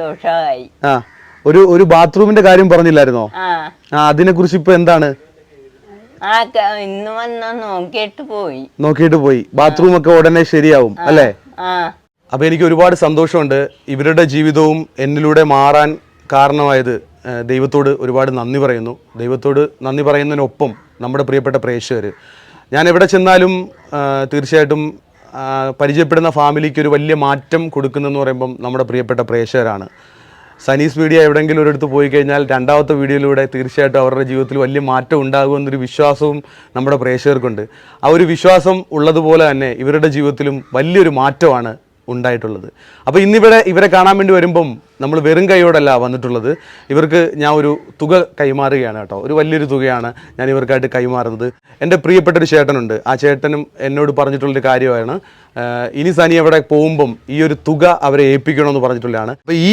ദോഷമായി. ആ ഒരു ബാത്റൂമിന്റെ കാര്യം പറഞ്ഞില്ലായിരുന്നോ? അതിനെ കുറിച്ച് ഇപ്പൊ എന്താണ്? ഇന്ന് വന്നാ നോക്കിയിട്ട് പോയി. ബാത്റൂം ഒക്കെ ഉടനെ ശരിയാവും അല്ലേ? അപ്പൊ എനിക്ക് ഒരുപാട് സന്തോഷമുണ്ട്. ഇവരുടെ ജീവിതവും എന്നിലൂടെ മാറാൻ കാരണമായത് ദൈവത്തോട് ഒരുപാട് നന്ദി പറയുന്നു. ദൈവത്തോട് നന്ദി പറയുന്നതിനൊപ്പം നമ്മുടെ പ്രിയപ്പെട്ട പ്രേക്ഷകർ, ഞാൻ എവിടെ ചെന്നാലും തീർച്ചയായിട്ടും പരിചയപ്പെടുന്ന ഫാമിലിക്ക് ഒരു വലിയ മാറ്റം കൊടുക്കുന്നതെന്ന് പറയുമ്പം നമ്മുടെ പ്രിയപ്പെട്ട പ്രേക്ഷകരാണ്. സനീസ് മീഡിയ എവിടെയെങ്കിലും ഒരിടത്ത് പോയി കഴിഞ്ഞാൽ രണ്ടാമത്തെ വീഡിയോയിലൂടെ തീർച്ചയായിട്ടും അവരുടെ ജീവിതത്തിൽ വലിയ മാറ്റം ഉണ്ടാകുമെന്നൊരു വിശ്വാസവും നമ്മുടെ പ്രേക്ഷകർക്കുണ്ട്. ആ ഒരു വിശ്വാസം ഉള്ളതുപോലെ തന്നെ ഇവരുടെ ജീവിതത്തിലും വലിയൊരു മാറ്റമാണ് ഉണ്ടായിട്ടുള്ളത്. അപ്പോൾ ഇവരെ കാണാൻ വേണ്ടി വരുമ്പം നമ്മൾ വെറും കൈയോടല്ല വന്നിട്ടുള്ളത്. ഇവർക്ക് ഞാൻ ഒരു തുക കൈമാറുകയാണ് കേട്ടോ. ഒരു വലിയൊരു തുകയാണ് ഞാൻ ഇവർക്കായിട്ട് കൈമാറുന്നത്. എൻ്റെ പ്രിയപ്പെട്ടൊരു ചേട്ടനുണ്ട്. ആ ചേട്ടനും എന്നോട് പറഞ്ഞിട്ടുള്ളൊരു കാര്യമാണ്, ഇനി സനി അവിടെ പോകുമ്പം ഈ ഒരു തുക അവരെ ഏൽപ്പിക്കണമെന്ന് പറഞ്ഞിട്ടുള്ളതാണ്. അപ്പോൾ ഈ